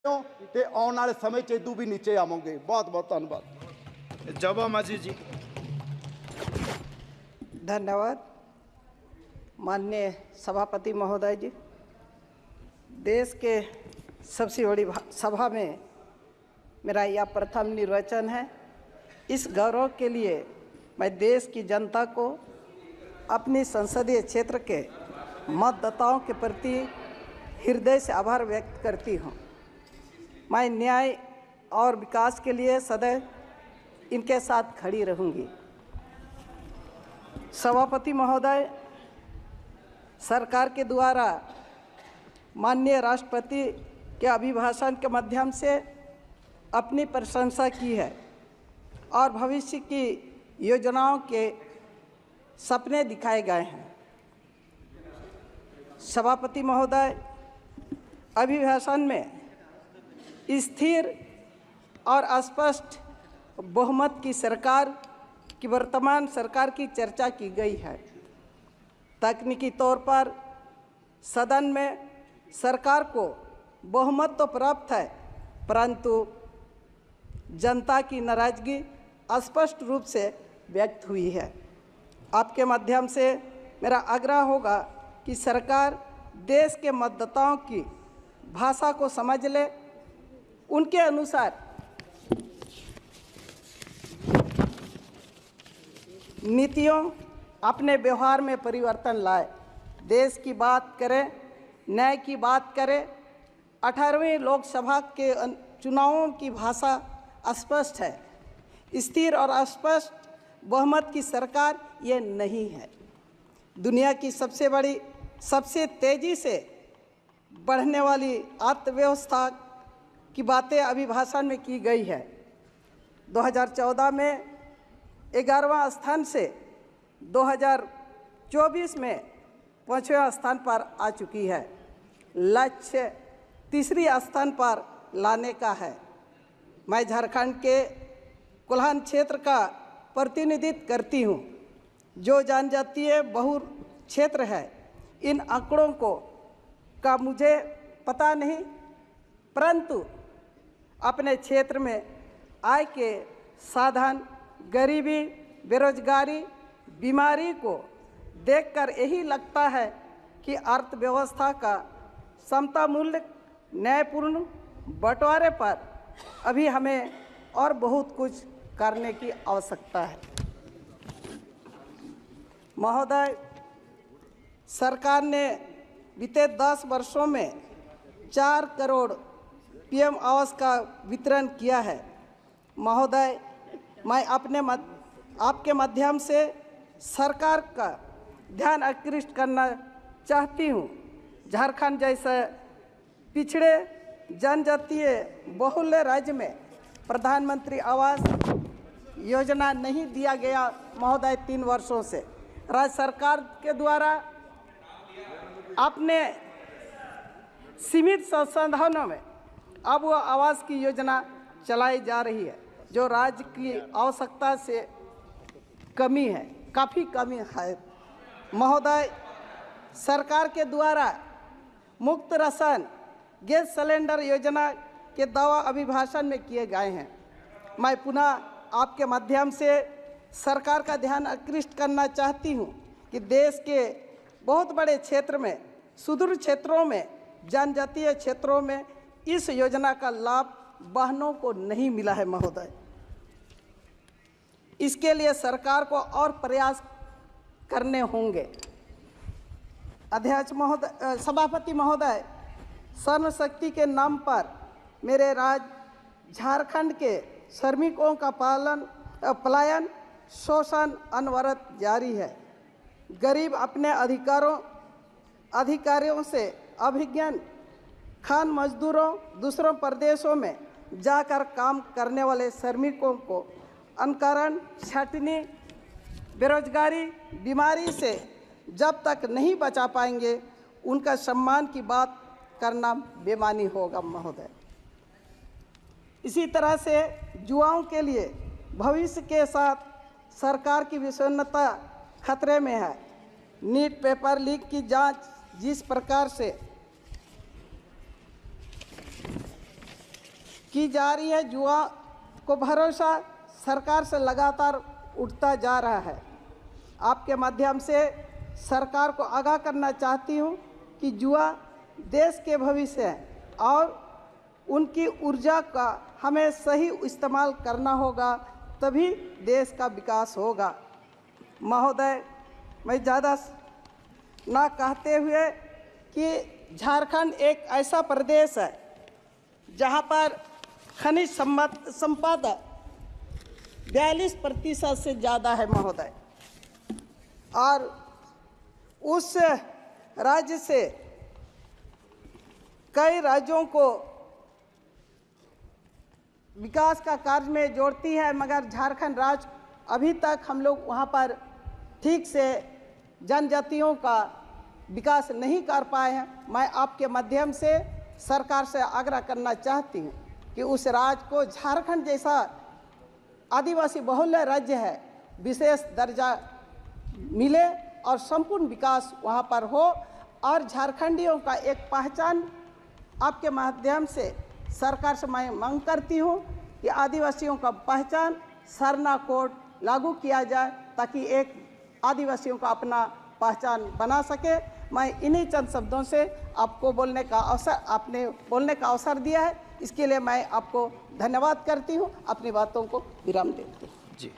ਤੇ ਆਉਣ ਵਾਲੇ ਸਮੇਂ 'ਚ ਇਦੋਂ ਵੀ ਨੀਚੇ ਆਵਾਂਗੇ। ਬਹੁਤ ਬਹੁਤ ਧੰਨਵਾਦ। जबा माझी जी। धन्यवाद माननीय सभापति महोदय जी। देश के सबसे बड़ी सभा में मेरा यह प्रथम निर्वाचन है। इस गौरव के लिए मैं देश की जनता को अपनी संसदीय क्षेत्र के मतदाताओं के प्रति हृदय से आभार व्यक्त करती हूँ। मैं न्याय और विकास के लिए सदैव इनके साथ खड़ी रहूँगी। सभापति महोदय, सरकार के द्वारा माननीय राष्ट्रपति के अभिभाषण के माध्यम से अपनी प्रशंसा की है और भविष्य की योजनाओं के सपने दिखाए गए हैं। सभापति महोदय, अभिभाषण में स्थिर और स्पष्ट बहुमत की सरकार की वर्तमान सरकार की चर्चा की गई है। तकनीकी तौर पर सदन में सरकार को बहुमत तो प्राप्त है, परंतु जनता की नाराजगी स्पष्ट रूप से व्यक्त हुई है। आपके माध्यम से मेरा आग्रह होगा कि सरकार देश के मतदाताओं की भाषा को समझ ले, उनके अनुसार नीतियों अपने व्यवहार में परिवर्तन लाए, देश की बात करें, न्याय की बात करें। 18वीं लोकसभा के चुनावों की भाषा स्पष्ट है। स्थिर और स्पष्ट बहुमत की सरकार ये नहीं है। दुनिया की सबसे बड़ी, सबसे तेज़ी से बढ़ने वाली अर्थव्यवस्था की बातें अभिभाषण में की गई है। 2014 में 11वां स्थान से 2024 में 5वें स्थान पर आ चुकी है। लक्ष्य तीसरी स्थान पर लाने का है। मैं झारखंड के कोल्हान क्षेत्र का प्रतिनिधित्व करती हूँ, जो जनजातीय बहुल क्षेत्र है। इन आंकड़ों का मुझे पता नहीं, परंतु अपने क्षेत्र में आय के साधन, गरीबी, बेरोजगारी, बीमारी को देखकर यही लगता है कि अर्थव्यवस्था का समता मूल्य, न्यायपूर्ण बंटवारे पर अभी हमें और बहुत कुछ करने की आवश्यकता है। महोदय, सरकार ने बीते 10 वर्षों में 4 करोड़ पीएम आवास का वितरण किया है। महोदय, मैं आपके माध्यम से सरकार का ध्यान आकृष्ट करना चाहती हूँ। झारखंड जैसे पिछड़े जनजातीय बहुल राज्य में प्रधानमंत्री आवास योजना नहीं दिया गया महोदय। 3 वर्षों से राज्य सरकार के द्वारा अपने सीमित संसाधनों में अब वो आवास की योजना चलाई जा रही है, जो राज्य की आवश्यकता से कमी है, काफ़ी कमी है। महोदय, सरकार के द्वारा मुफ्त राशन गैस सिलेंडर योजना के दावा अभिभाषण में किए गए हैं। मैं पुनः आपके माध्यम से सरकार का ध्यान आकृष्ट करना चाहती हूँ कि देश के बहुत बड़े क्षेत्र में, सुदूर क्षेत्रों में, जनजातीय क्षेत्रों में इस योजना का लाभ बहनों को नहीं मिला है महोदय। इसके लिए सरकार को और प्रयास करने होंगे। अध्यक्ष महोदय, सभापति महोदय, श्रम शक्ति के नाम पर मेरे राज्य झारखंड के श्रमिकों का पलायन, शोषण अनवरत जारी है। गरीब अपने अधिकारियों से अभिज्ञान खान मजदूरों, दूसरों प्रदेशों में जाकर काम करने वाले श्रमिकों को अनकरण, छटनी, बेरोजगारी, बीमारी से जब तक नहीं बचा पाएंगे, उनका सम्मान की बात करना बेमानी होगा महोदय। इसी तरह से युवाओं के लिए भविष्य के साथ सरकार की विसन्नता खतरे में है। नीट पेपर लीक की जांच जिस प्रकार से की जा रही है, जुआ को भरोसा सरकार से लगातार उठता जा रहा है। आपके माध्यम से सरकार को आगाह करना चाहती हूँ कि जुआ देश के भविष्य है और उनकी ऊर्जा का हमें सही इस्तेमाल करना होगा, तभी देश का विकास होगा। महोदय, मैं ज़्यादा ना कहते हुए कि झारखंड एक ऐसा प्रदेश है जहाँ पर खनिज संपदा 42% से ज़्यादा है महोदय, और उस राज्य से कई राज्यों को विकास का कार्य में जोड़ती है, मगर झारखंड राज्य अभी तक हम लोग वहाँ पर ठीक से जनजातियों का विकास नहीं कर पाए हैं। मैं आपके माध्यम से सरकार से आग्रह करना चाहती हूँ कि उस राज्य को झारखंड जैसा आदिवासी बहुल राज्य है विशेष दर्जा मिले और संपूर्ण विकास वहाँ पर हो, और झारखंडियों का एक पहचान आपके माध्यम से सरकार से मैं मांग करती हूँ कि आदिवासियों का पहचान सरना कोड लागू किया जाए ताकि एक आदिवासियों का अपना पहचान बना सके। मैं इन्हीं चंद शब्दों से आपको आपने बोलने का अवसर दिया है, इसके लिए मैं आपको धन्यवाद करती हूँ। अपनी बातों को विराम देती हूँ। जी।